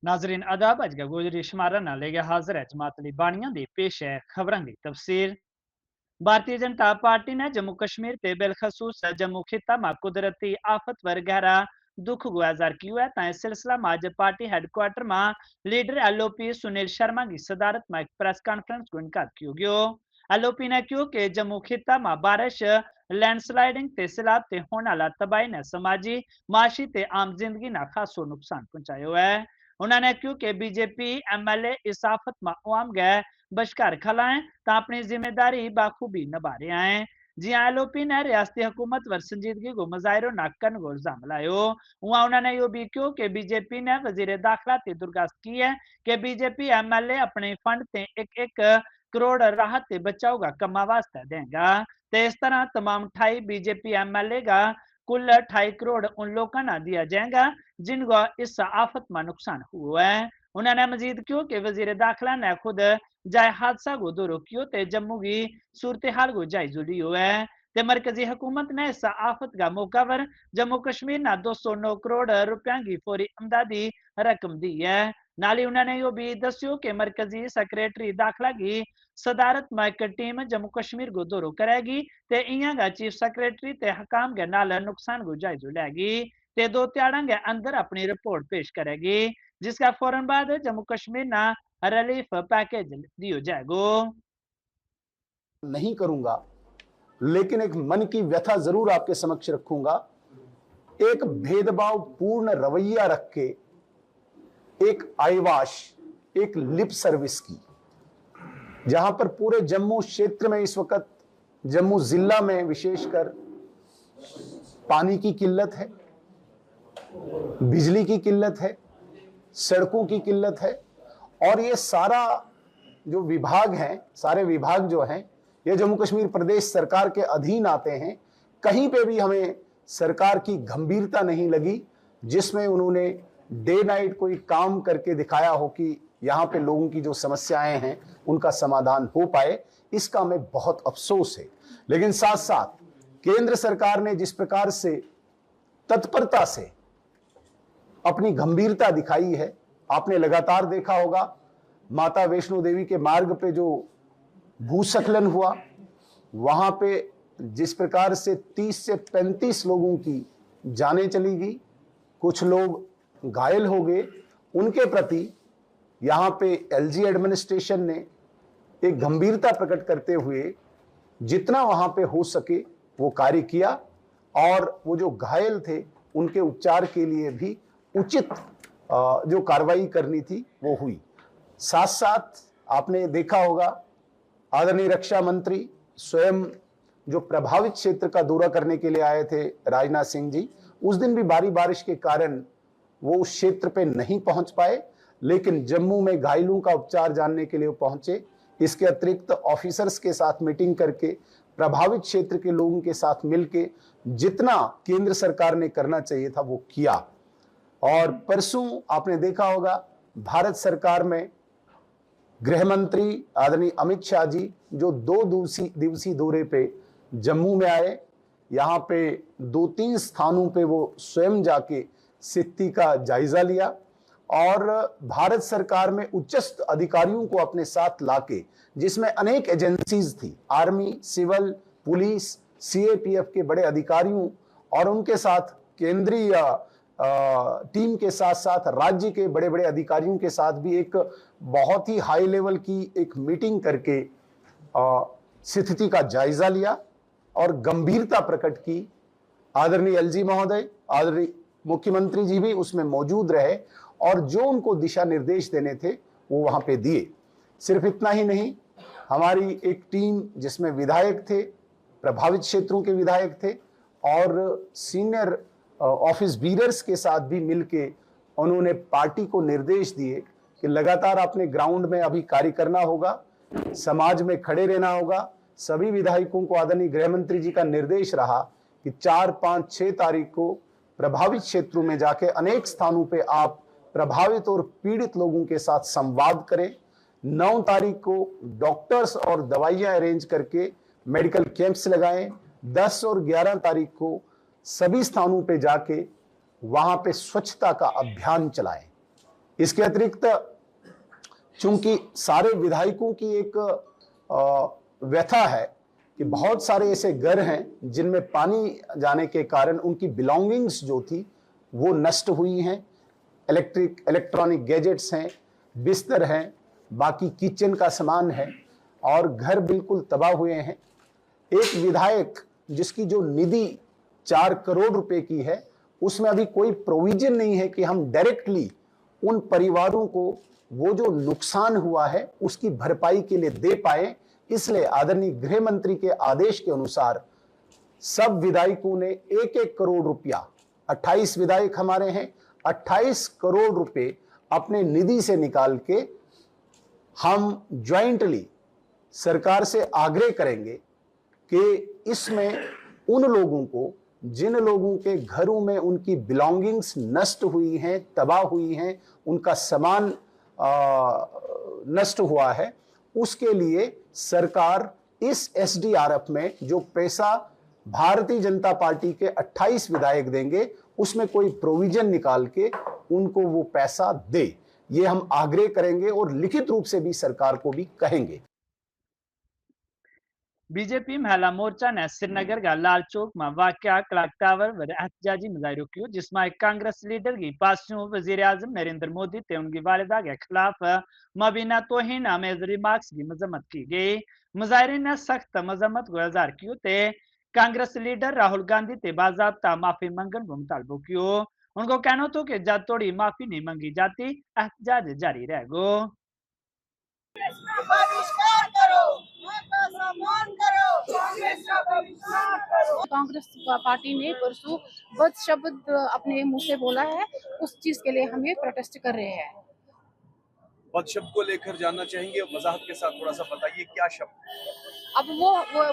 नाजरीन अदाब अज गुजरी शुमारा ना लेगे हाजिर है जमातली बानियां दी पेश है खबरां दी तफसीर। भारतीय जनता पार्टी ने जम्मू कश्मीर ते बिलखसूस जम्मू खिता मा कुदरती आफत पर गहरा दुख गुजार किया है। इस सिलसिला में अज पार्टी हेडक्वार्टर में लीडर एलओपी सुनील शर्मा की सदारत में एक प्रेस कॉन्फ्रेंस को इनका किया गयो। एलओपी ने कहा कि जम्मू खिता में बारिश लैंडस्लाइडिंग ते सैलाब ते होने वाला तबाही ने समाजी माशी ते आम जिंदगी ना खासो नुकसान पहुंचायो है। उन्होंने कहा कि बीजेपी एमएलए इस आफत में आवाम गए बशकार खलाएं तो अपनी जिम्मेदारी बाखूबी निभा रहे हैं। जी एलओपी ने रियासती हुकूमत वर संजीदगी को मुजाहिरो न करने को इल्जाम लायो। वहां उन्होंने यो भी कहा कि बीजेपी ने वजीर दाखिला ते दुर्गास्त की है कि बीजेपी एमएलए अपने फंड ते एक एक करोड़ राहत ते बचाव का कमा वास्ते देगा। तो इस तरह तमाम 28 बीजेपी एमएलए का कुल 28 करोड़ उन लोगों को दिया जाएगा जिनको इस आफत में नुकसान हुआ है। उन्होंने मजीद कहा कि वजीर दाखिला ने खुद जाए हादसा को दौरो कियो ते जम्मू की सूरत हाल को जायजो लियो है। ते मरकजी हुकूमत ने इस आफत का मौका पर जम्मू कश्मीर ना 209 करोड़ रुपया की फौरी इमदादी रकम दी है। नाली उन्होंने यो भी दस्यो कि मरकजी सेक्रेटरी दाखिला की सदारत में एक टीम जम्मू कश्मीर को दौरो करेगी ते इयां का चीफ सेक्रेटरी ते हकाम के नाल नुकसान को जायजो लेगी ते 2 त्याड़ा के अंदर अपनी रिपोर्ट पेश करेगी, जिसका फौरन बाद जम्मू कश्मीर ना रिलीफ पैकेज दियो जाएगो। नहीं करूंगा, लेकिन एक मन की व्यथा जरूर आपके समक्ष रखूंगा। एक भेदभाव पूर्ण रवैया रख के एक आईवाश, एक लिप सर्विस की, जहां पर पूरे जम्मू क्षेत्र में इस वक्त जम्मू जिला में विशेषकर पानी की किल्लत है, बिजली की किल्लत है, सड़कों की किल्लत है और ये सारा जो विभाग हैं, सारे विभाग जो हैं ये जम्मू कश्मीर प्रदेश सरकार के अधीन आते हैं। कहीं पे भी हमें सरकार की गंभीरता नहीं लगी जिसमें उन्होंने डे नाइट कोई काम करके दिखाया हो कि यहाँ पे लोगों की जो समस्याएं हैं उनका समाधान हो पाए। इसका हमें बहुत अफसोस है। लेकिन साथ साथ केंद्र सरकार ने जिस प्रकार से तत्परता से अपनी गंभीरता दिखाई है, आपने लगातार देखा होगा माता वैष्णो देवी के मार्ग पे जो भूस्खलन हुआ, वहां पे जिस प्रकार से 30 से 35 लोगों की जानें चली गई, कुछ लोग घायल हो गए, उनके प्रति यहाँ पे एलजी एडमिनिस्ट्रेशन ने एक गंभीरता प्रकट करते हुए जितना वहां पे हो सके वो कार्य किया और वो जो घायल थे उनके उपचार के लिए भी उचित जो कार्रवाई करनी थी वो हुई। साथ साथ आपने देखा होगा आदरणीय रक्षा मंत्री स्वयं जो प्रभावित क्षेत्र का दौरा करने के लिए आए थे, राजनाथ सिंह जी, उस दिन भी भारी बारिश के कारण वो उस क्षेत्र पे नहीं पहुंच पाए, लेकिन जम्मू में घायलों का उपचार जानने के लिए वो पहुंचे। इसके अतिरिक्त ऑफिसर्स के साथ मीटिंग करके प्रभावित क्षेत्र के लोगों के साथ मिलके जितना केंद्र सरकार ने करना चाहिए था वो किया। और परसों आपने देखा होगा भारत सरकार में गृह मंत्री आदरणीय अमित शाह जी जो 2 दिवसीय दौरे पे जम्मू में आए, यहाँ पे 2-3 स्थानों पे वो स्वयं जाके स्थिति का जायजा लिया और भारत सरकार में उच्चस्थ अधिकारियों को अपने साथ लाके, जिसमें अनेक एजेंसीज थी, आर्मी, सिविल, पुलिस, सीएपीएफ के बड़े अधिकारियों और उनके साथ केंद्रीय टीम के साथ साथ राज्य के बड़े बड़े अधिकारियों के साथ भी एक बहुत ही हाई लेवल की एक मीटिंग करके स्थिति का जायजा लिया और गंभीरता प्रकट की। आदरणीय एलजी महोदय, आदरणीय मुख्यमंत्री जी भी उसमें मौजूद रहे और जो उनको दिशा निर्देश देने थे वो वहां पे दिए। सिर्फ इतना ही नहीं, हमारी एक टीम जिसमें विधायक थे, प्रभावित क्षेत्रों के विधायक थे और सीनियर ऑफिस बीरर्स के साथ भी मिलके उन्होंने पार्टी को निर्देश दिए कि लगातार आपने ग्राउंड में अभी कार्य करना होगा, समाज में खड़े रहना होगा। सभी विधायकों को आदरणीय गृह मंत्री जी का निर्देश रहा कि 4, 5, 6 तारीख को प्रभावित क्षेत्रों में जाके अनेक स्थानों पे आप प्रभावित और पीड़ित लोगों के साथ संवाद करें। 9 तारीख को डॉक्टर्स और दवाइयां अरेंज करके मेडिकल कैंप्स लगाएं। 10 और 11 तारीख को सभी स्थानों पे जाके वहां पे स्वच्छता का अभियान चलाएं। इसके अतिरिक्त चूंकि सारे विधायकों की एक व्यथा है कि बहुत सारे ऐसे घर हैं जिनमें पानी जाने के कारण उनकी बिलोंगिंग्स जो थी वो नष्ट हुई हैं, इलेक्ट्रॉनिक गैजेट्स हैं, बिस्तर हैं, बाकी किचन का सामान है और घर बिल्कुल तबाह हुए हैं। एक विधायक जिसकी जो निधि 4 करोड़ रुपए की है, उसमें अभी कोई प्रोविजन नहीं है कि हम डायरेक्टली उन परिवारों को वो जो नुकसान हुआ है उसकी भरपाई के लिए दे पाए। इसलिए आदरणीय गृह मंत्री के आदेश के अनुसार सब विधायकों ने 1-1 करोड़ रुपया, 28 विधायक हमारे हैं, 28 करोड़ रुपए अपने निधि से निकाल के हम ज्वाइंटली सरकार से आग्रह करेंगे कि इसमें उन लोगों को जिन लोगों के घरों में उनकी बिलोंगिंग्स नष्ट हुई हैं, तबाह हुई हैं, उनका सामान नष्ट हुआ है, उसके लिए सरकार इस एसडीआरएफ में जो पैसा भारतीय जनता पार्टी के 28 विधायक देंगे उसमें कोई प्रोविजन निकाल के उनको वो पैसा दे। ये हम आग्रह करेंगे और लिखित रूप से भी सरकार को भी कहेंगे। बीजेपी महिला मोर्चा ने श्रीनगर का लाल चौक में वाक़या क्लॉक टावर व एहतजाजी मुजाहिरो किया, जिसमें कांग्रेस लीडर की पासियों वजीर आजम नरेंद्र मोदी ते उनकी वालिदा के खिलाफ मबीना तोहिन आमेज रिमार्क्स की मजम्मत की गई। मुजाहिरीन ने सख्त मजम्मत को इजहार किया ते कांग्रेस लीडर राहुल गांधी ते बाज़ाब्ता माफी मंगन को मुतालबो कियो। उनको कहना तो कि जब तोड़ी माफी नहीं मांगी जाती एहतजाज जारी रहेगो। कांग्रेस पार्टी ने परसों बद शब्द अपने मुंह से बोला है, उस चीज के लिए हम ये प्रोटेस्ट कर रहे हैं। बद शब्द को लेकर जानना चाहेंगे, वजाहत के साथ थोड़ा सा बताइए क्या शब्द। अब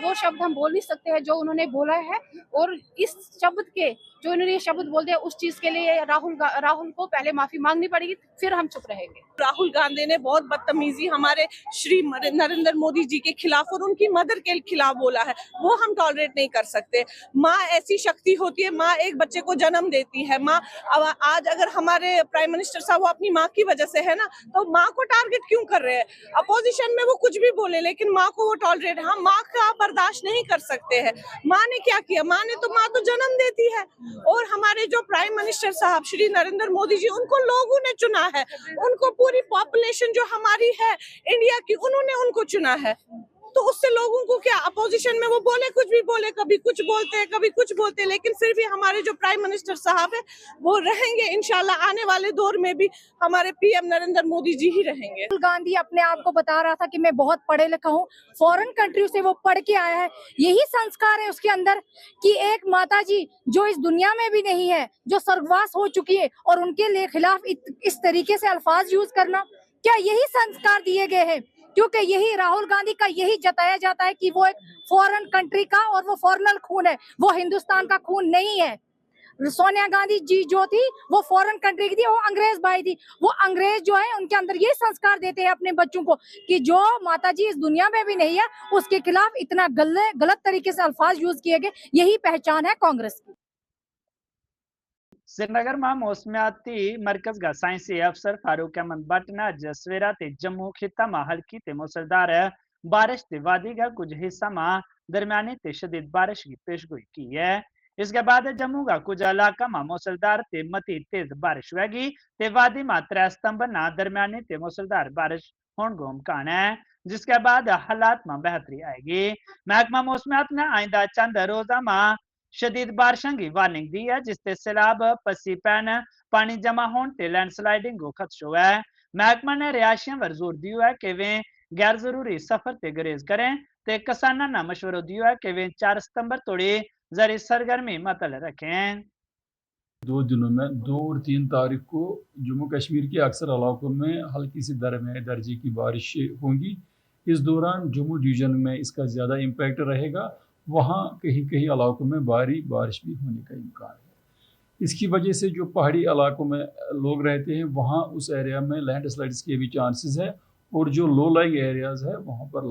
वो शब्द हम बोल नहीं सकते हैं जो उन्होंने बोला है, और इस शब्द के जो उन्होंने ये शब्द बोल दिया उस चीज के लिए राहुल को पहले माफी मांगनी पड़ेगी, फिर हम चुप रहेंगे। राहुल गांधी ने बहुत बदतमीजी हमारे श्री नरेंद्र मोदी जी के खिलाफ और उनकी मदर के खिलाफ बोला है, वो हम टॉलरेट नहीं कर सकते। माँ ऐसी शक्ति होती है, माँ एक बच्चे को जन्म देती है। माँ आज अगर हमारे प्राइम मिनिस्टर साहब वो अपनी माँ की वजह से है ना, तो माँ को टारगेट क्यों कर रहे हैं? अपोजिशन में वो कुछ भी बोले लेकिन माँ को वो टॉलरेट, हम माँ का बर्दाश्त नहीं कर सकते हैं। माँ ने क्या किया? माँ तो जन्म देती है, और हमारे जो प्राइम मिनिस्टर साहब श्री नरेंद्र मोदी जी, उनको लोगों ने चुना है, उनको पूरी पॉपुलेशन जो हमारी है इंडिया की, उन्होंने उनको चुना है। तो उससे लोगों को क्या, अपोजिशन में वो बोले कुछ भी बोले, कभी कुछ बोलते हैं कभी कुछ बोलते हैं, लेकिन फिर भी हमारे जो प्राइम मिनिस्टर साहब है वो रहेंगे इंशाल्लाह। आने वाले दौर में भी हमारे पीएम नरेंद्र मोदी जी ही रहेंगे। राहुल गांधी अपने आप को बता रहा था कि मैं बहुत पढ़े लिखा हूँ, फॉरेन कंट्री से वो पढ़ के आया है। यही संस्कार है उसके अंदर कि एक माता जी जो इस दुनिया में भी नहीं है, जो स्वर्गवास हो चुकी है, और उनके लिए खिलाफ इस तरीके से अल्फाज यूज करना, क्या यही संस्कार दिए गए हैं? क्योंकि यही राहुल गांधी का यही जताया जाता है कि वो एक फॉरेन कंट्री का और वो फॉरेनर खून है, वो हिंदुस्तान का खून नहीं है। सोनिया गांधी जी जो थी वो फॉरेन कंट्री की थी, वो अंग्रेज भाई थी। वो अंग्रेज जो है उनके अंदर ये संस्कार देते हैं अपने बच्चों को कि जो माताजी इस दुनिया में भी नहीं है उसके खिलाफ इतना गलत तरीके से अल्फाज यूज किए गए। यही पहचान है कांग्रेस की। श्रीनगर में मौसमियाती मरकज का साइंसी अफसर फारूक अहमद भट्ट ने अज सवेरा ते जम्मू खिता में हल्की ते मूसलधार बारिश ते वादी का कुछ हिस्सा में दरमियानी ते शदीद बारिश की पेशगोई की है। इसके बाद जम्मू का कुछ इलाका में मूसलधार ते मती तेज बारिश होगी ते वादी में 3 सितंबर ना दरमियानी ते मूसलधार बारिश होने को इम्कान है, जिसके बाद हालात में बेहतरी आएगी। महकमा मौसमियात ने आइंदा चंद रोजा में शदीद बारिशों की वार्निंग दी है, जिससे सैलाब, पसी पैन, पानी जमा होने ते लैंडस्लाइडिंग को खदशो है। महकमा ने रिहायशियों पर जोर दिया है कि वे गैर जरूरी सफर ते गुरेज करें ते किसाना ने मशवरो दिया है कि वे 4 सितंबर तोड़ी जरी सरगर्मी मतल रखें। 2 दिनों में 2 और 3 तारीख को जम्मू कश्मीर के अक्सर इलाकों में हल्की सी दरमियाने दर्जे की बारिश होंगी। इस दौरान जम्मू डिवीजन में इसका ज़्यादा इम्पैक्ट रहेगा, वहाँ कहीं कहीं इलाकों में भारी बारिश भी होने का इम्कान है। इसकी वजह से जो पहाड़ी इलाकों में लोग रहते हैं वहाँ उस एरिया में लैंडस्लाइड्स के भी चांसेस है, और जो लो लाइंग एरियाज़ है वहाँ पर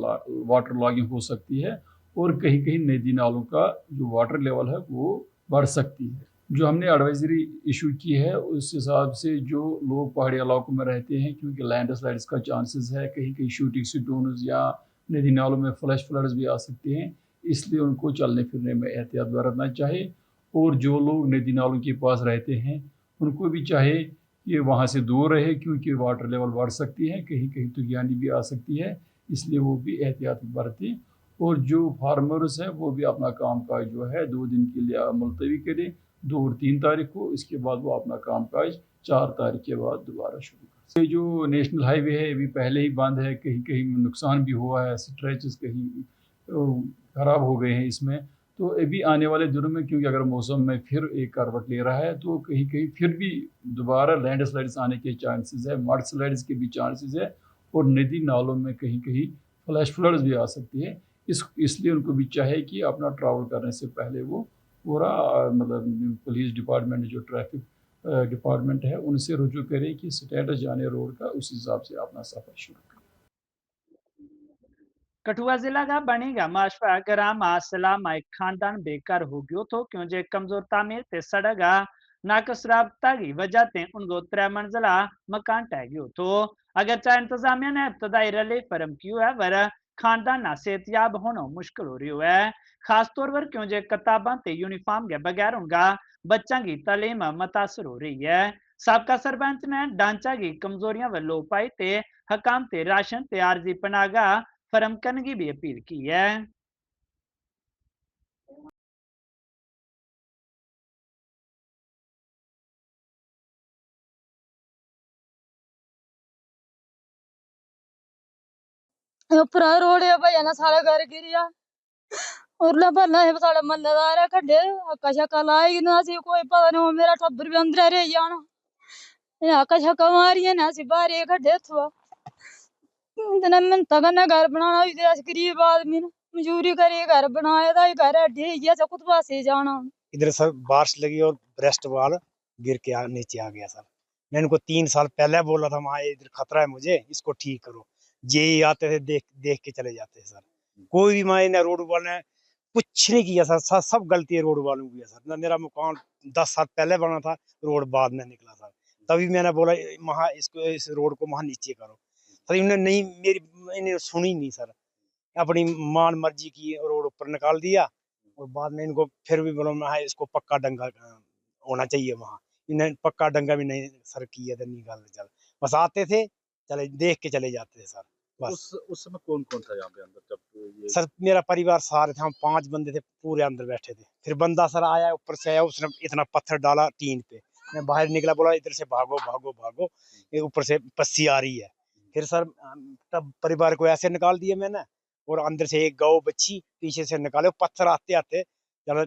वाटर लॉगिंग हो सकती है, और कहीं कहीं नदी नालों का जो वाटर लेवल है वो बढ़ सकती है। जो हमने एडवाइजरी इशू की है उस हिसाब से जो लोग पहाड़ी इलाकों में रहते हैं, क्योंकि लैंडस्लाइड्स का चांसेस है, कहीं कहीं शूटिंग स्टोन्स या नदी नालों में फ्लैश फ्लड्स भी आ सकते हैं, इसलिए उनको चलने फिरने में एहतियात बरतना चाहिए। और जो लोग नदी नालों के पास रहते हैं उनको भी चाहिए कि वहाँ से दूर रहे, क्योंकि वाटर लेवल बढ़ सकती है, कहीं कहीं तूफानी भी आ सकती है, इसलिए वो भी एहतियात बरतें। और जो फार्मर्स हैं वो भी अपना काम काज जो है 2 दिन के लिए मुलतवी करें, 2 और 3 तारीख को। इसके बाद वो अपना काम काज 4 तारीख के बाद दोबारा शुरू कर। ये जो नेशनल हाईवे है अभी पहले ही बंद है, कहीं कहीं नुकसान भी हुआ है, स्ट्रेचेस कहीं ख़राब हो गए हैं इसमें। तो अभी आने वाले दिनों में, क्योंकि अगर मौसम में फिर एक करवट ले रहा है, तो कहीं कहीं फिर भी दोबारा लैंडस्लाइड्स आने के चांसेस है, मड स्लाइड्स के भी चांसेस है, और नदी नालों में कहीं कहीं फ्लैश फ्लड्स भी आ सकती है। इसलिए उनको भी चाहिए कि अपना ट्रैवल करने से पहले वो पूरा मतलब पुलिस डिपार्टमेंट, जो ट्रैफिक डिपार्टमेंट है, उनसे रुजू करें कि स्टेटस जाने रोड का, उस हिसाब से अपना सफ़र शुरू करें। कठुआ जिला का बनेगा माशवा ग्राम सलाम एक खानदान बेकार हो गयो तो क्यों जे कमजोर तामीर ते सड़गा नाकस राबता की वजह ते उनको 3 मंजिला मकान टह गयो तो अगर चाहे इंतजामिया ने इब्तदाई रले फरम कियो है वर खानदान ना सेहतियाब होना मुश्किल हो रही है, खासतौर पर क्यों जे किताबा ते यूनिफॉर्म के बगैर उनका बच्चा की तालीम मुतासर हो रही है। साबका सरपंच ने ढांचा की कमजोरियां वलो पाई ते हकाम ते राशन ते आरजी पनागा फरम करने की भी अपील की है। उप्परा रोड है भाई ना सारा घर गिरिया और भरना है साढ़े मल्लेदार है खड्डे अक्का शक्का लाएगी ना सी कोई पता नहीं मेरा टब्बर भी अंदर रह जाना अक्का शक्का मारी है ना सी बाहर खड्डे थुआ इतना मिन्नत करना घर बनाना भी देश गरीब आदमी ने मजूरी करी घर बनाया था घर अड्डी गया सब कुछ पास ही जाना। इधर सर बारिश लगी और ब्रेस्ट वाल गिर के नीचे आ गया सर। मैंने इनको 3 साल पहले बोला था वहाँ इधर खतरा है मुझे, इसको ठीक करो। ये आते थे देख देख के चले जाते थे सर। कोई भी मायने रोड वाले ने कुछ नहीं किया सर, सब गलती है रोड वालों की है सर। ना मेरा मकान 10 साल पहले बना था, रोड बाद में निकला सर। तभी मैंने बोला वहाँ इसको इस रोड को वहाँ नीचे करो सर। इन्होंने नहीं मेरी इन्हें सुनी नहीं सर, अपनी मान मर्जी की रोड ऊपर निकाल दिया। और बाद में इनको फिर भी बोला मैं इसको पक्का डंगा होना चाहिए वहाँ। इन्हें पक्का डंगा भी नहीं सर किया था, निकाल चल बस आते थे चले देख के चले जाते थे सर बस। उस समय कौन कौन था यहाँ पे अंदर जब ये सर मेरा परिवार सारे थे, हम 5 बंदे थे पूरे अंदर बैठे थे। फिर बंदा सर आया ऊपर से आया, उसने इतना पत्थर डाला टीन पे। मैं बाहर निकला, बोला इधर से भागो भागो भागो, ये ऊपर से पस्सी आ रही है। फिर सर तब परिवार को ऐसे निकाल दिया मैंने, और अंदर से एक गौ बच्ची पीछे से निकाले। पत्थर आते आते चलो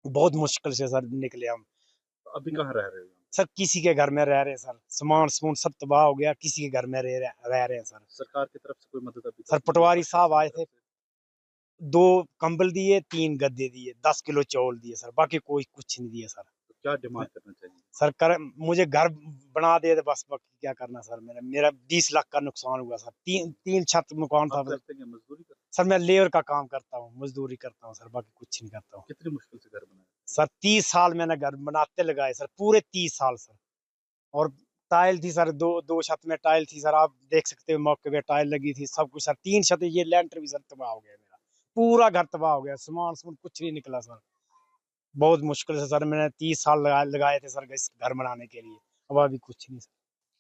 बहुत मुश्किल से सर निकले हम। अभी कहाँ रह रहे हो? सर किसी के घर में रह रहे हैं सर, सामान समून सब तबाह हो गया, किसी के घर में रह रहे हैं सर। सरकार की तरफ से कोई मदद अभी सर पटवारी साहब आए थे, 2 कंबल दिए, 3 गद्दे दिए, 10 किलो चावल दिए सर, बाकी कोई कुछ नहीं दिया सर। तो क्या डिमांड करना चाहिए? सर कर मुझे घर बना दे बस, बाकी क्या करना सर। मेरा 20 लाख का नुकसान हुआ सर। 3 छत मकान था। मजदूरी करते सर मैं लेबर का काम करता हूँ, मजदूरी करता हूँ सर, बाकी कुछ नहीं करता हूँ। कितनी मुश्किल से घर बनाया सर 30 साल मैंने घर बनाते लगाए सर, पूरे 30 साल सर। और टाइल थी सर, दो छत में टाइल थी सर, आप देख सकते हो मौके पे टाइल लगी थी सब कुछ सर। 3 छत, ये लेंटर भी सर तबाह हो गया, मेरा पूरा घर तबाह हो गया, सामान कुछ नहीं निकला सर। बहुत मुश्किल से सर मैंने 30 साल लगाए थे सर घर बनाने के लिए, अब अभी कुछ नहीं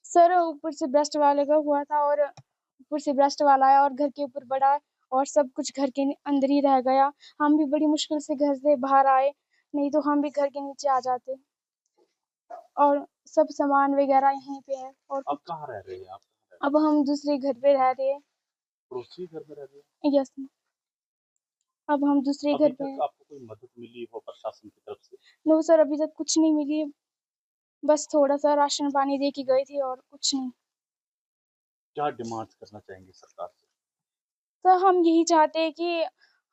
सर ऊपर से ब्रेस्ट वाले का हुआ था और ऊपर से ब्रेस्ट वाला है और घर के ऊपर बड़ा है और सब कुछ घर के अंदर ही रह गया। हम भी बड़ी मुश्किल से घर से बाहर आए, नहीं तो हम भी घर के नीचे आ जाते। और सब सामान वगैरह यहीं पे है। और अब कहाँ रह रहे हैं आप? अब हम दूसरे घर पे रह रहे हैं। पड़ोसी घर में रह रहे हैं? यस, अब हम दूसरे अभी घर पे तक हैं। आपको कोई मदद मिली हो प्रशासन की तरफ से? नो सर, अभी तक कुछ नहीं मिली, बस थोड़ा सा राशन पानी दे के गई थी और कुछ नहीं। क्या डिमांड करना चाहेंगे सरकार से? तो हम यही चाहते हैं कि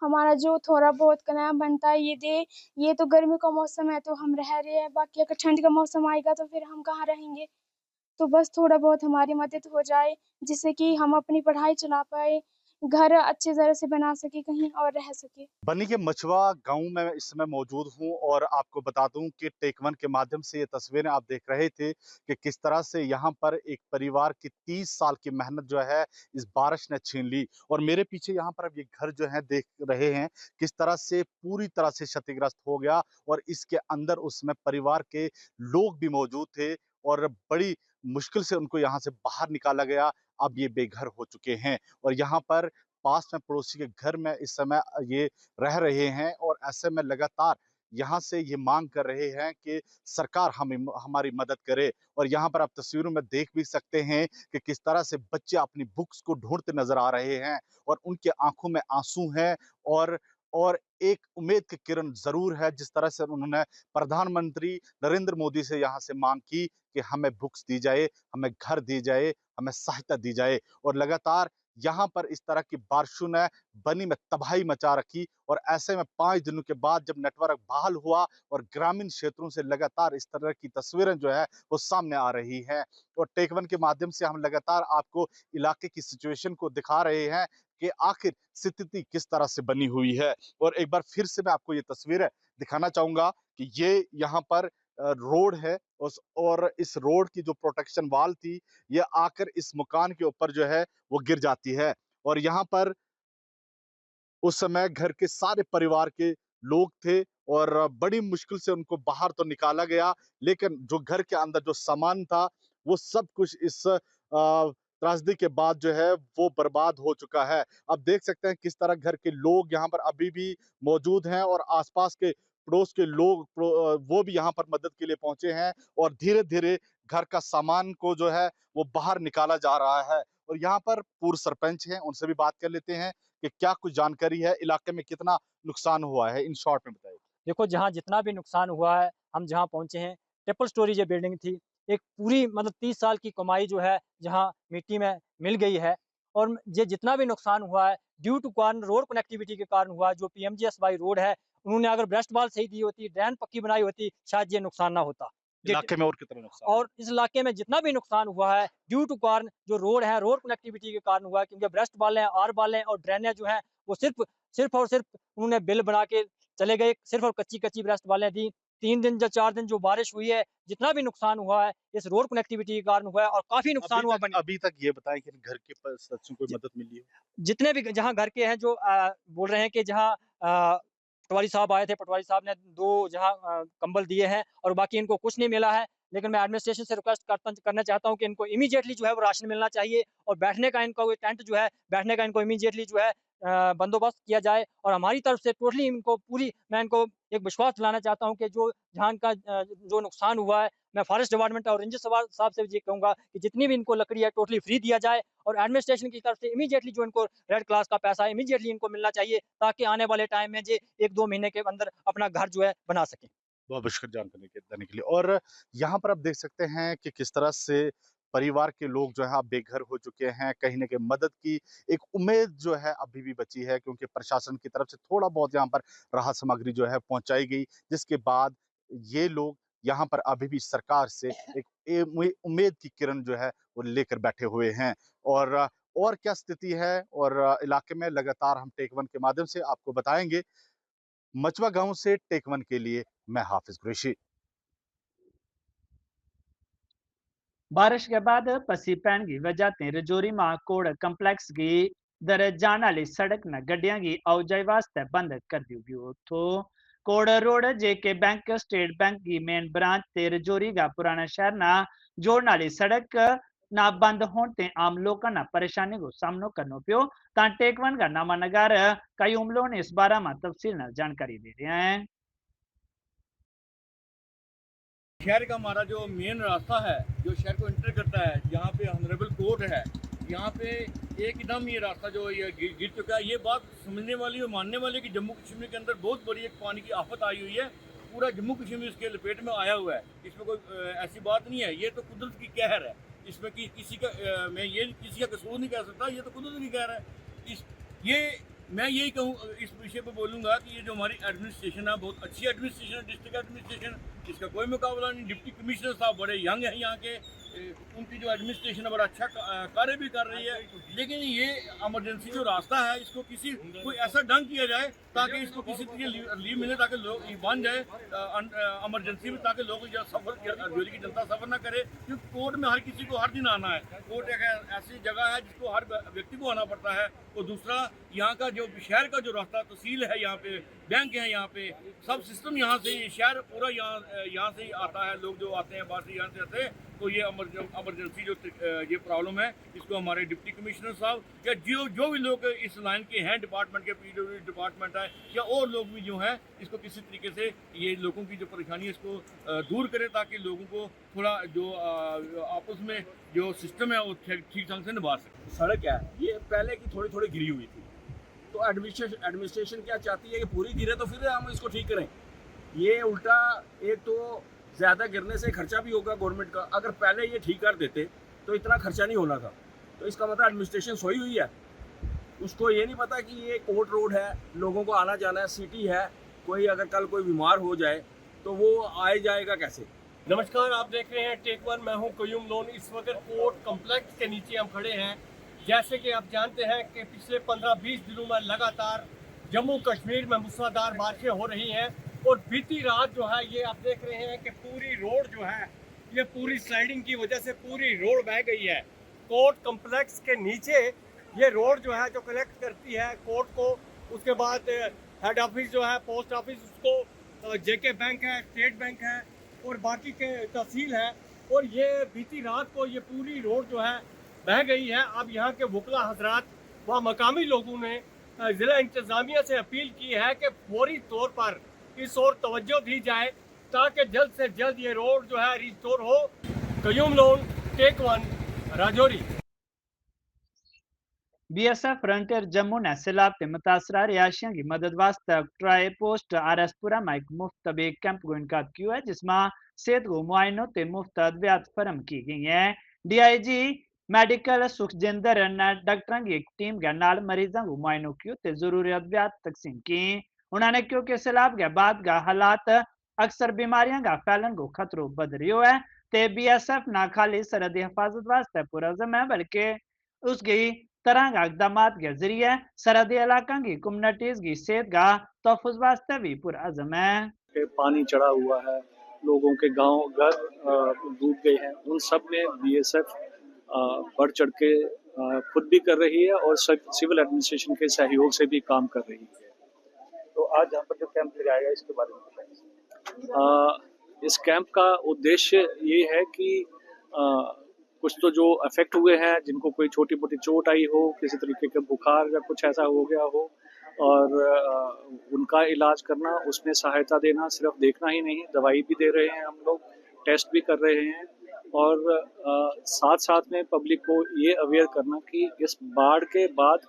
हमारा जो थोड़ा बहुत कनाया बनता है ये दे। ये तो गर्मी का मौसम है तो हम रह रहे हैं, बाकी अगर ठंड का मौसम आएगा तो फिर हम कहाँ रहेंगे। तो बस थोड़ा बहुत हमारी मदद हो जाए जिससे कि हम अपनी पढ़ाई चला पाए घर अच्छी तरह से बना सके, कहीं और रह सके। बनी के मछवा गांव में इस समय मौजूद हूं और आपको बता दूं कि टेक1 के माध्यम से ये तस्वीरें आप देख रहे थे कि किस तरह से यहां पर एक परिवार की 30 साल की मेहनत जो है इस बारिश ने छीन ली। और मेरे पीछे यहां पर अब ये घर जो है देख रहे हैं किस तरह से पूरी तरह से क्षतिग्रस्त हो गया और इसके अंदर उसमें परिवार के लोग भी मौजूद थे और बड़ी मुश्किल से उनको यहाँ से बाहर निकाला गया। अब ये बेघर हो चुके हैं और यहाँ पर पास में पड़ोसी के घर में इस समय ये रह रहे हैं और ऐसे में लगातार यहाँ से ये मांग कर रहे हैं कि सरकार हमारी मदद करे। और यहाँ पर आप तस्वीरों में देख भी सकते हैं कि किस तरह से बच्चे अपनी बुक्स को ढूंढते नजर आ रहे हैं और उनके आंखों में आंसू हैं और एक उम्मीद की किरण जरूर है। जिस तरह से उन्होंने प्रधानमंत्री नरेंद्र मोदी से यहाँ से मांग की कि हमें बुक्स दी जाए, हमें घर दी जाए, हमें सहायता दी जाए। और लगातार यहाँ पर इस तरह की बारिशों ने बनी में तबाही मचा रखी और ऐसे में 5 दिनों के बाद जब नेटवर्क बहाल हुआ और ग्रामीण क्षेत्रों से लगातार इस तरह की तस्वीरें जो है वो सामने आ रही हैं। और टेक1 के माध्यम से हम लगातार आपको इलाके की सिचुएशन को दिखा रहे हैं कि आखिर स्थिति किस तरह से बनी हुई है। और एक बार फिर से मैं आपको ये तस्वीरें दिखाना चाहूंगा कि ये यहाँ पर रोड है और इस रोड की जो प्रोटेक्शन वाल थी ये आकर इस मकान के ऊपर जो है वो गिर जाती है। और यहाँ पर उस समय घर के सारे परिवार के लोग थे और बड़ी मुश्किल से उनको बाहर तो निकाला गया, लेकिन जो घर के अंदर जो सामान था वो सब कुछ इस त्रासदी के बाद जो है वो बर्बाद हो चुका है। अब देख सकते हैं किस तरह घर के लोग यहाँ पर अभी भी मौजूद हैं और आसपास के पड़ोस के लोग वो भी यहाँ पर मदद के लिए पहुंचे हैं और धीरे धीरे घर का सामान को जो है वो बाहर निकाला जा रहा है। और यहाँ पर पूर्व सरपंच हैं, उनसे भी बात कर लेते हैं कि क्या कुछ जानकारी है, इलाके में कितना नुकसान हुआ है, इन शॉर्ट में बताइए। देखो, जहाँ जितना भी नुकसान हुआ है, हम जहाँ पहुँचे हैं, ट्रिपल स्टोरी ये बिल्डिंग थी। एक पूरी मतलब 30 साल की कमाई जो है जहाँ मिट्टी में मिल गई है। और ये जितना भी नुकसान हुआ है ड्यू टू कारण रोड कनेक्टिविटी के कारण हुआ। जो PMGSY रोड है, उन्होंने अगर ब्रेस्ट बाल सही दी होती, ड्रेन पक्की बनाई होती, शायद ये नुकसान ना होता। इलाके में और कितना नुकसान और इस इलाके में जितना भी नुकसान हुआ है ड्यू टू कारण जो रोड है, रोड कनेक्टिविटी के कारण हुआ है। क्योंकि ब्रेस्ट बाल है, आर बाल है और ड्रेनेज जो है वो सिर्फ और सिर्फ उन्होंने बिल बना के चले गए। सिर्फ और कच्ची ब्रेस्ट बालें दी। 3 दिन या 4 दिन जो बारिश हुई है, जितना भी नुकसान हुआ है इस रोड कनेक्टिविटी के कारण हुआ है और काफी नुकसान हुआ। अभी तक ये बताएं कि घर के सदस्यों को मदद मिली है? जितने भी जहाँ घर के हैं जो बोल रहे हैं कि जहाँ पटवारी साहब आए थे, पटवारी साहब ने 2 जहाँ कंबल दिए हैं और बाकी इनको कुछ नहीं मिला है। लेकिन मैं एडमिनिस्ट्रेशन से रिक्वेस्ट करना चाहता हूँ कि इनको इमीडिएटली जो है वो राशन मिलना चाहिए और बैठने का इनको टेंट जो है, बैठने का इनको इमीडिएटली जो है बंदोबस्त किया जाए। और हमारी तरफ से टोटली इनको मैं इनको एक विश्वास दिलाना चाहता हूँ कि जो जहाँ का जो नुकसान हुआ है, मैं फॉरेस्ट डिपार्टमेंट और रेंजर साहब से ये कहूँगा कि जितनी भी इनको लकड़ी है टोटली फ्री दिया जाए और एडमिनिस्ट्रेशन की तरफ से इमीडिएटली जो इनको रेड क्लास का पैसा है इमीडिएटली इनको मिलना चाहिए, ताकि आने वाले टाइम में ये 1-2 महीने के अंदर अपना घर जो है बना सकें। बहुत शुक्रिया जानकारी देने के लिए। और यहाँ पर आप देख सकते हैं कि किस तरह से परिवार के लोग जो है बेघर हो चुके हैं। कहीं ना कहीं मदद की एक उम्मीद जो है अभी भी बची है, क्योंकि प्रशासन की तरफ से थोड़ा बहुत यहाँ पर राहत सामग्री जो है पहुंचाई गई, जिसके बाद ये लोग यहाँ पर अभी भी सरकार से एक उम्मीद की किरण जो है वो लेकर बैठे हुए हैं। और क्या स्थिति है और इलाके में लगातार हम टेक1 के माध्यम से आपको बताएंगे। मचवा गांव से टेक1 के लिए मैं हाफिज कुरैशी। बारिश के बाद पसी पैन की वजह से रजौरी मां कोड़ कंप्लेक्स की दर जाने वाली सड़क न गड्डियां की आवाजाही वास्ते बंद कर दी गई तो कोड़ रोड जेके बैंक स्टेट बैंक की मेन ब्रांच ते रजौरी का पुराना शहर ना जोड़ने वाली सड़क ना बंद होने आम लोगों ना परेशानी को सामना करना पियो। टेक1 का नामानगर कई उमलों ने इस बारे में तफसील न जानकारी दे रहे हैं। शहर का हमारा जो मेन रास्ता है जो शहर को इंटर करता है, यहाँ पे ऑनरेबल कोर्ट है, यहाँ पे एकदम ये रास्ता जो ये गिर चुका है। ये बात समझने वाली और मानने वाली कि जम्मू कश्मीर के अंदर बहुत बड़ी एक पानी की आफत आई हुई है। पूरा जम्मू कश्मीर इसके लपेट में आया हुआ है। इसमें कोई ऐसी बात नहीं है, ये तो कुदरत की कहर है। इसमें किसी का मैं ये किसी का कसूर नहीं कह सकता, ये तो कुदरत की कहर है। मैं यही कहूँ इस विषय पर बोलूँगा कि ये जो हमारी एडमिनिस्ट्रेशन है बहुत अच्छी एडमिनिस्ट्रेशन है, डिस्ट्रिक्ट एडमिनिस्ट्रेशन, इसका कोई मुकाबला नहीं। डिप्टी कमिश्नर साहब बड़े यंग हैं यहाँ के उनकी जो एडमिनिस्ट्रेशन है बड़ा अच्छा कार्य भी कर रही है, लेकिन ये इमरजेंसी जो रास्ता है इसको कोई ऐसा ढंग किया जाए ताकि इसको किसी तरह रिलीफ मिले, ताकि लोग बन जाए इमरजेंसी में, ताकि लोग सफर दिल्ली की जनता सफर ना करे, क्योंकि कोर्ट में हर किसी को हर दिन आना है। कोर्ट एक ऐसी जगह है जिसको हर व्यक्ति को आना पड़ता है। और दूसरा, यहाँ का जो शहर का जो रास्ता तहसील है, यहाँ पे बैंक है, यहाँ पे सब सिस्टम यहाँ से, शहर पूरा यहाँ से ही आता है। लोग जो आते हैं बाहर से यहाँ से आते हैं, तो ये इमरजेंसी जो ये प्रॉब्लम है, इसको हमारे डिप्टी कमिश्नर साहब या जो भी लोग इस लाइन के हैं, डिपार्टमेंट के पीडब्ल्यूडी डिपार्टमेंट है या और लोग भी जो हैं, इसको किसी तरीके से ये लोगों की जो परेशानी है इसको दूर करें, ताकि लोगों को थोड़ा जो आपस में जो सिस्टम है वो ठीक ढंग से निभा सके। सड़क है ये पहले की थोड़ी थोड़ी गिरी हुई थी, तो एडमिनिस्ट्रेशन क्या चाहती है कि पूरी गिरे तो फिर हम इसको ठीक करें। ये उल्टा, एक तो ज़्यादा गिरने से खर्चा भी होगा गवर्नमेंट का, अगर पहले ये ठीक कर देते तो इतना खर्चा नहीं होना था। तो इसका मतलब एडमिनिस्ट्रेशन सोई हुई है, उसको ये नहीं पता कि ये कोर्ट रोड है, लोगों को आना जाना है, सिटी है, कोई अगर कल कोई बीमार हो जाए तो वो आए जाएगा कैसे। नमस्कार, आप देख रहे हैं टेक वन, मैं हूं कयूम लोन। इस वक्त कोर्ट कम्प्लेक्स के नीचे हम खड़े हैं। जैसे कि आप जानते हैं कि पिछले 15-20 दिनों में लगातार जम्मू कश्मीर में मूसलाधार बारिशें हो रही हैं, और बीती रात जो है ये आप देख रहे हैं कि पूरी रोड जो है ये पूरी स्लाइडिंग की वजह से पूरी रोड बह गई है। कोर्ट कम्प्लेक्स के नीचे ये रोड जो है जो कनेक्ट करती है कोर्ट को, उसके बाद हेड ऑफिस जो है पोस्ट ऑफिस, उसको जेके बैंक है, स्टेट बैंक है और बाकी के तहसील है, और ये बीती रात को ये पूरी रोड जो है बह गई है। अब यहाँ के वकला हजरात व मकामी लोगों ने ज़िला इंतज़ामिया से अपील की है कि फौरी तौर पर इस ओर तवज्जो दी जाए ताकि जल्द से जल्द ये रोड जो है रिस्टोर हो। कयूम लोन, टेक वन, राजौरी। बीएसएफ फ्रंटियर जम्मू ने सैलाब ते मुतासरा रिहायशियों की मदद वास्ते ट्राई पोस्ट आरएसपुरा में एक मुफ्त तबी कैंप को इनकाद किया है, जिसमें सेहत को मुआयनों ते मुफ्त अद्वियात फरम की गई है। डीआईजी मेडिकल सुखजिंदर ने डॉक्टरों की एक टीम के नाल मरीजों को मुआयनों किया ते जरूरी अद्वियात तकसीम की। उन्होंने क्योंकि सैलाब के बाद का हालात अक्सर बीमारियों का फैलन को खतरों बद रही है, ते बीएसएफ ना खाली सरहदी हिफाजत वास्ते पुरज़म है, बल्कि उसकी तरह का इकदाम के जरिए सरहदी इलाका की कम्युनिटीज की सेहत का तहफ़्फ़ुज़ वास्ते भी पुरअज़म है। पानी चढ़ा हुआ है, लोगों के गांव घर डूब गए हैं, उन सब में बीएसएफ बढ़ चढ़ के खुद भी कर रही है और सिविल एडमिनिस्ट्रेशन के सहयोग से भी काम कर रही है। तो आज यहाँ पर जो कैंप लगाया गया इसके बारे में बताएं। इस कैंप का उद्देश्य ये है कि कुछ तो जो अफेक्ट हुए हैं, जिनको कोई छोटी मोटी चोट आई हो, किसी तरीके का बुखार या कुछ ऐसा हो गया हो, और उनका इलाज करना, उसमें सहायता देना, सिर्फ देखना ही नहीं, दवाई भी दे रहे हैं हम लोग, टेस्ट भी कर रहे हैं, और साथ साथ में पब्लिक को ये अवेयर करना कि इस बाढ़ के बाद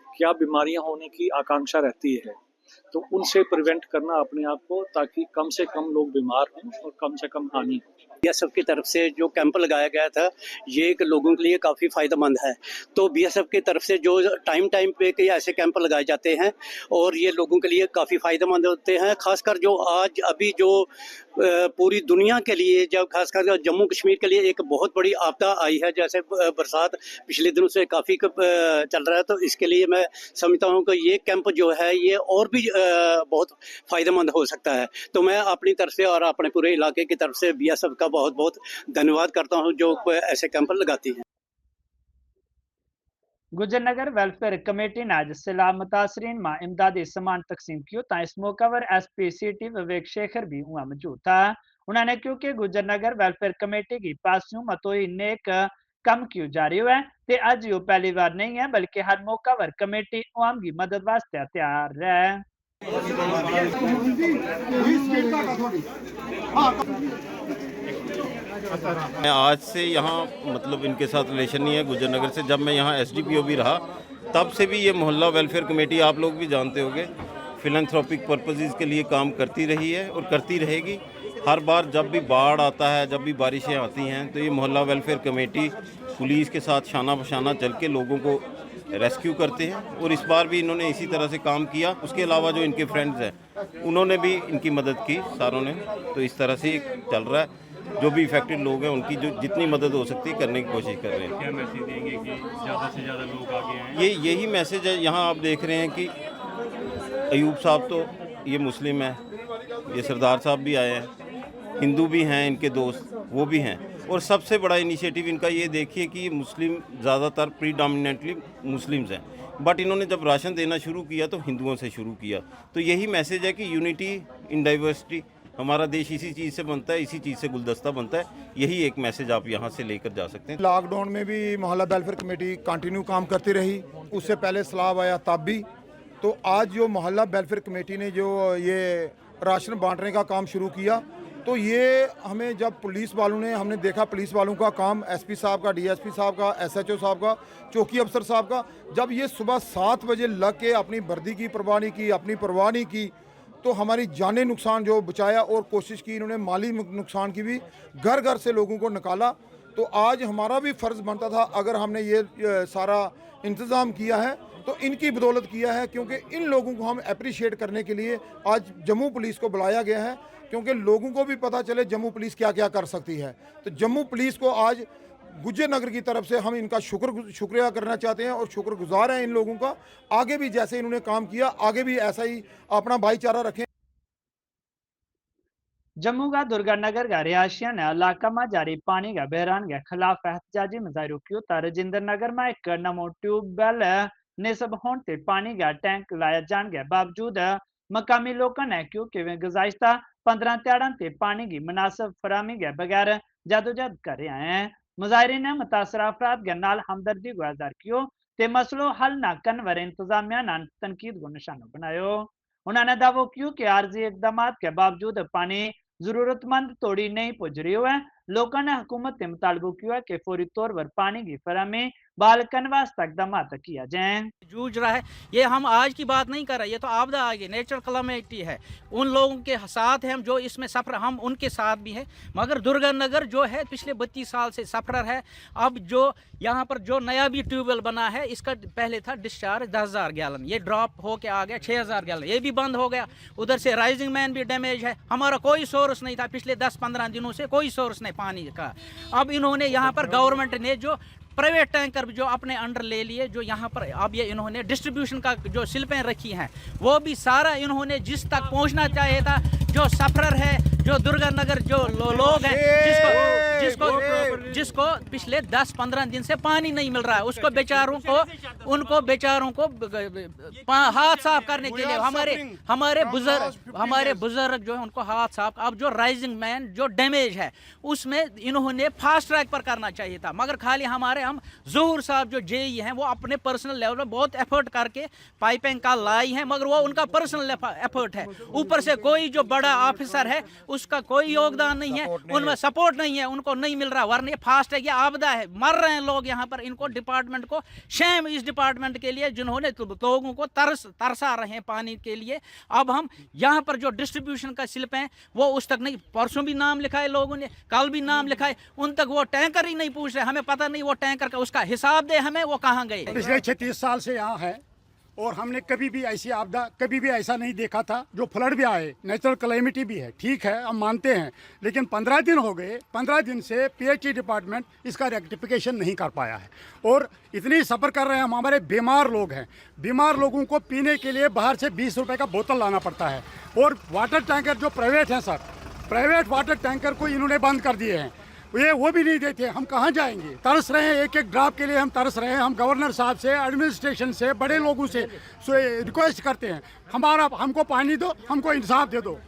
क्या बीमारियां होने की आकांक्षा रहती है, तो उनसे प्रिवेंट करना अपने आप को, ताकि कम से कम लोग बीमार हों और कम से कम हानि हो। बीएसएफ की तरफ से जो कैंप लगाया गया था ये एक लोगों के लिए काफ़ी फ़ायदेमंद है। तो बीएसएफ की तरफ से जो टाइम पे कई ऐसे कैंप लगाए जाते हैं और ये लोगों के लिए काफ़ी फ़ायदेमंद होते हैं, खासकर जो आज अभी जो पूरी दुनिया के लिए, जब खासकर जम्मू कश्मीर के लिए एक बहुत बड़ी आपदा आई है, जैसे बरसात पिछले दिनों से काफ़ी चल रहा है, तो इसके लिए मैं समझता हूँ कि ये कैंप जो है ये और भी बहुत फ़ायदेमंद हो सकता है। तो मैं अपनी तरफ से और अपने पूरे इलाके की तरफ से बीएसएफ का बहुत बहुत धन्यवाद करता हूं जो ऐसे कैंप लगाती है। गुजरनगर वेलफेयर कमेटी ने आज सैलाब मुतासरीन में इमदादी सामान तकसीम किया। इस मौका पर एसपी सिटी विवेक शेखर भी वहां मौजूद था। उन्होंने क्योंकि गुजरनगर वेलफेयर कमेटी की पासियों मतोई नेक कम क्यों जारी हुआ है, ते आज यो पहली बार नहीं है, बल्कि हर मौका पर कमेटी आवाम की मदद वास्ते तैयार है। मैं आज से यहाँ मतलब इनके साथ रिलेशन नहीं है गुजरनगर से। जब मैं यहाँ एसडीपीओ भी रहा तब से भी ये मोहल्ला वेलफेयर कमेटी, आप लोग भी जानते होंगे, फिलैंथ्रोपिक पर्पसेस के लिए काम करती रही है और करती रहेगी। हर बार जब भी बाढ़ आता है, जब भी बारिशें आती हैं, तो ये मोहल्ला वेलफेयर कमेटी पुलिस के साथ शाना बशाना चल के लोगों को रेस्क्यू करते हैं, और इस बार भी इन्होंने इसी तरह से काम किया। उसके अलावा जो इनके फ्रेंड्स हैं उन्होंने भी इनकी मदद की सारों ने, तो इस तरह से चल रहा है। जो भी इफेक्टेड लोग हैं उनकी जो जितनी मदद हो सकती है करने की कोशिश कर रहे हैं। क्या मैसेज देंगे कि ज़्यादा से ज़्यादा लोग आगे आएँ? यही मैसेज है। यहाँ आप देख रहे हैं कि अयूब साहब तो ये मुस्लिम है, ये सरदार साहब भी आए हैं, हिंदू भी हैं, इनके दोस्त वो भी हैं, और सबसे बड़ा इनिशिएटिव इनका ये देखिए कि मुस्लिम ज़्यादातर प्रीडोमिनेंटली मुस्लिम्स हैं, बट इन्होंने जब राशन देना शुरू किया तो हिंदुओं से शुरू किया। तो यही मैसेज है कि यूनिटी इन डाइवर्सिटी, हमारा देश इसी चीज़ से बनता है, इसी चीज़ से गुलदस्ता बनता है। यही एक मैसेज आप यहाँ से लेकर जा सकते हैं। लॉकडाउन में भी मोहल्ला वेलफेयर कमेटी कंटिन्यू काम करती रही, उससे पहले सलाब आया तब भी। तो आज जो मोहल्ला वेलफेयर कमेटी ने जो ये राशन बांटने का काम शुरू किया, तो ये हमें जब पुलिस वालों ने हमने देखा, पुलिस वालों का काम, एसपी साहब का, डीएसपी साहब का, एसएचओ साहब का, चौकी अफसर साहब का, जब ये सुबह 7 बजे लग के अपनी वर्दी की परवाह नहीं की, अपनी परवाह नहीं की, तो हमारी जानी नुकसान जो बचाया और कोशिश की इन्होंने माली नुकसान की भी, घर घर से लोगों को निकाला। तो आज हमारा भी फ़र्ज़ बनता था, अगर हमने ये सारा इंतज़ाम किया है तो इनकी बदौलत किया है, क्योंकि इन लोगों को हम अप्रिशिएट करने के लिए आज जम्मू पुलिस को बुलाया गया है, क्योंकि लोगों को भी पता चले जम्मू पुलिस क्या क्या कर सकती है। तो जम्मू पुलिस को आज गुज्जर नगर की तरफ से हम इनका शुक्रिया करना चाहते हैं और शुक्रगुजार हैं इन लोगों का। आगे भी जैसे इन्होंने काम किया, आगे भी ऐसा ही अपना भाईचारा रखें। जम्मू का दुर्गानगर का रिहायशिया ने इलाका में जारी पानी का बहरान के खिलाफ एहतजाजी मुजाहिरों की राजेंद्र नगर में एक नमो ट्यूबवेल निस्ब होने पानी का टैंक लाया जाने के बावजूद मकामी लोगों ने क्योंकि वे गुज़ाश्ता 15 त्याड़न ते पानी की मुनासिब फराहमी के बगैर जदोजहद कर रहे हैं। मुजाहिरीन ने मुतासरा अफराद के नाल हमदर्दी को इज़हार किया ते मसलो हल न करने वाले इंतजामिया ने तनकीद को निशाना बनायो। उन्होंने दावो किया कि आर्जी इकदाम के बावजूद पानी जरूरतमंद तोड़ी नहीं पहुंच रही है। लोगों ने हुकूमत से मुतालबा किया कि फौरी तौर पर पानी की फराहमी बहाल करने वास्ते इकदाम किया जाए। जूझ रहा है, ये हम आज की बात नहीं कर रहे, ये तो आपदा आ गई, नेचुरल कलामिटी है। उन लोगों के साथ हैं जो इसमें सफर, हम उनके साथ भी हैं, मगर दुर्गानगर जो है पिछले 32 साल से सफर है। अब जो यहाँ पर जो नया भी ट्यूबवेल बना है, इसका पहले था डिस्चार्ज 10,000 गैलन, ये ड्रॉप होके आ गया 6,000 गैलन, ये भी बंद हो गया। उधर से राइजिंग मैन भी डैमेज है, हमारा कोई सोर्स नहीं था पिछले 10-15 दिनों से, कोई सोर्स नहीं पानी का। अब इन्होंने यहाँ पर गवर्नमेंट ने जो प्राइवेट टैंकर जो अपने अंडर ले लिए, जो यहाँ पर अब ये इन्होंने डिस्ट्रीब्यूशन का जो स्लिपें रखी हैं, वो भी सारा इन्होंने जिस तक पहुँचना चाहिए था, जो सफरर है, जो दुर्गानगर जो लोग हैं, जिसको पिछले 10-15 दिन से पानी नहीं मिल रहा है, उसको बेचारों को हाथ साफ करने के लिए हमारे बुजुर्ग जो है उनको हाथ साफ। अब जो राइजिंग मैन जो डैमेज है उसमें इन्होंने फास्ट ट्रैक पर करना चाहिए था, मगर खाली हम ज़हूर साहब जो जेई हैं वो अपने पर्सनल लेवल में बहुत एफर्ट करके पाइपिंग का लाई है, मगर वो उनका पर्सनल एफर्ट है। ऊपर से कोई जो बड़ा ऑफिसर है उसका कोई योगदान नहीं है, उनमें सपोर्ट नहीं है, उनको नहीं मिल रहा। वरना फास्ट है, ये आपदा है, मर रहे हैं लोग यहाँ पर। इनको डिपार्टमेंट को शेम, इस डिपार्टमेंट के लिए जिन्होंने लोगों को तरसा रहे हैं पानी के लिए। अब हम यहाँ पर जो डिस्ट्रीब्यूशन का स्लिप है वो उस तक नहीं, परसों भी नाम लिखा है लोगों ने, कल भी नाम लिखा है, उन तक वो टैंकर ही नहीं पूछ रहे। हमें पता नहीं वो टैंकर का उसका हिसाब दे हमें, वो कहाँ गए। पिछले 36 साल से यहाँ है और हमने कभी भी ऐसी आपदा कभी भी ऐसा नहीं देखा था। जो फ्लड भी आए, नेचुरल कैलेमिटी भी है, ठीक है, हम मानते हैं, लेकिन 15 दिन हो गए, 15 दिन से पीएचई डिपार्टमेंट इसका रेक्टिफिकेशन नहीं कर पाया है और इतनी सफ़र कर रहे हैं। हम हमारे बीमार लोग हैं, बीमार लोगों को पीने के लिए बाहर से 20 रुपये का बोतल लाना पड़ता है। और वाटर टैंकर जो प्राइवेट हैं सर, प्राइवेट वाटर टैंकर को इन्होंने बंद कर दिए हैं, वो भी नहीं देते। हम कहाँ जाएंगे, तरस रहे हैं, एक एक ड्रॉप के लिए हम तरस रहे हैं। हम गवर्नर साहब से, एडमिनिस्ट्रेशन से, बड़े लोगों से रिक्वेस्ट करते हैं, हमको पानी दो, हमको इंसाफ दे दो।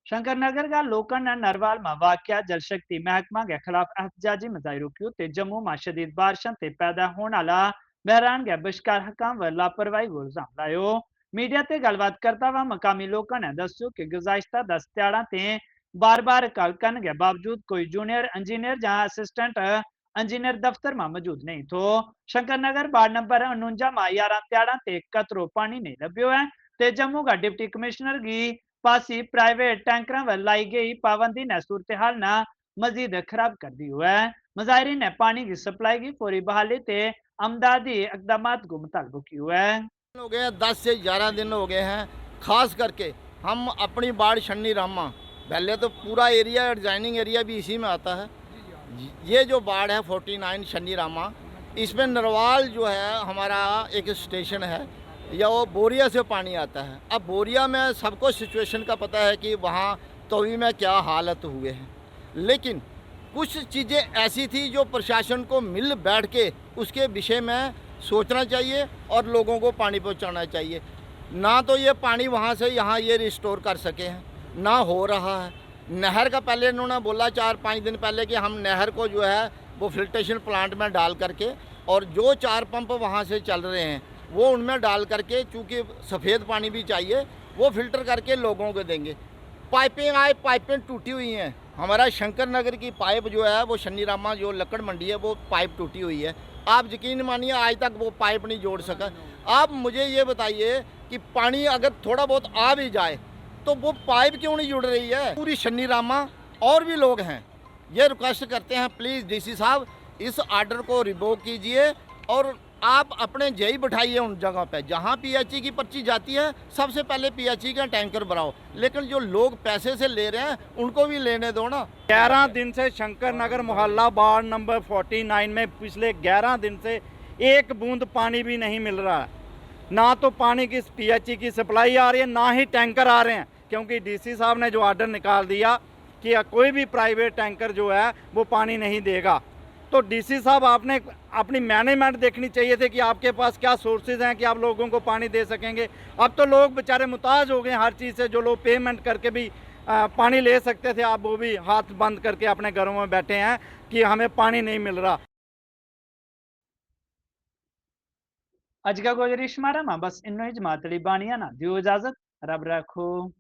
शंकरनगर का लोकन नरवाल में वाक़या जल शक्ति महकमा के खिलाफ एहतजाजी मुजाहिरों की जम्मू में शदीद बारिशों से पैदा होने वाला बहरान के बशकार हकाम व लापरवाही को इल्जाम लायो। मीडिया से गलबात करता हुआ मकामी लोगों ने दस्यो कि गुज़ाश्ता 10 त्याड़ा से बार कॉल करने के बावजूद कोई जूनियर इंजीनियर जहां असिस्टेंट इंजीनियर दफ्तर में मौजूद नहीं थो। शंकरनगर वार्ड नंबर 49 में 11 त्याड़ा से कतरो पानी नहीं लभ्यो है। ते जम्मू का डिप्टी कमिश्नर की पासी प्राइवेट टैंकर व लाई गई पाबंदी ने सूरत हाल न मजीद खराब कर दी हुआ है। मुजाहिरीन ने पानी की सप्लाई की फौरी बहाली से अमदादी इकदाम को मुतालबा किया है। हो गए 10 से 11 दिन हो गए हैं, खास करके हम अपनी बाढ़ शन्नी रामा, पहले तो पूरा एरिया एडजाइनिंग एरिया भी इसी में आता है। ये जो बाढ़ है 49 शन्नी रामा, इसमें नरवाल जो है हमारा एक स्टेशन है, या वो बोरिया से पानी आता है। अब बोरिया में सबको सिचुएशन का पता है कि वहाँ तवी में क्या हालत हुए हैं, लेकिन कुछ चीज़ें ऐसी थी जो प्रशासन को मिल बैठ के उसके विषय में सोचना चाहिए और लोगों को पानी पहुंचाना चाहिए। ना तो ये पानी वहाँ से यहाँ ये रिस्टोर कर सके हैं, ना हो रहा है। नहर का पहले इन्होंने बोला 4-5 दिन पहले कि हम नहर को जो है वो फिल्ट्रेशन प्लांट में डाल करके, और जो 4 पंप वहाँ से चल रहे हैं वो उनमें डाल करके, चूँकि सफ़ेद पानी भी चाहिए, वो फिल्टर करके लोगों को देंगे। पाइपें टूटी हुई हैं। हमारा शंकर नगर की पाइप जो है वो शन्नी रामा जो लकड़ मंडी है वो पाइप टूटी हुई है। आप यकीन मानिए आज तक वो पाइप नहीं जोड़ सका। आप मुझे ये बताइए कि पानी अगर थोड़ा बहुत आ भी जाए तो वो पाइप क्यों नहीं जुड़ रही है। पूरी शन्नी रामा और भी लोग हैं, ये रिक्वेस्ट करते हैं प्लीज़ डीसी साहब इस आर्डर को रिवोक कीजिए और आप अपने जेई बिठाइए उन जगह पे जहाँ पीएचई की पर्ची जाती है, सबसे पहले पीएचई का टैंकर भराओ। लेकिन जो लोग पैसे से ले रहे हैं उनको भी लेने दो ना। 11 दिन से शंकर नगर मोहल्ला वार्ड नंबर 49 में पिछले 11 दिन से एक बूंद पानी भी नहीं मिल रहा है। ना तो पानी की पीएचई की सप्लाई आ रही है, ना ही टैंकर आ रहे हैं, क्योंकि डीसी साहब ने जो आर्डर निकाल दिया कि कोई भी प्राइवेट टैंकर जो है वो पानी नहीं देगा। तो डीसी साहब आपने अपनी मैनेजमेंट देखनी चाहिए थे कि आपके पास क्या सोर्सेज हैं कि आप लोगों को पानी दे सकेंगे। अब तो लोग बेचारे मुताज हो गए हर चीज़ से, जो लोग पेमेंट करके भी पानी ले सकते थे, आप वो भी हाथ बंद करके अपने घरों में बैठे हैं कि हमें पानी नहीं मिल रहा। अज का गुजरिश मारा बस इन्नो ही जमातली बानिया ना दियो इजाजत, रब रखो।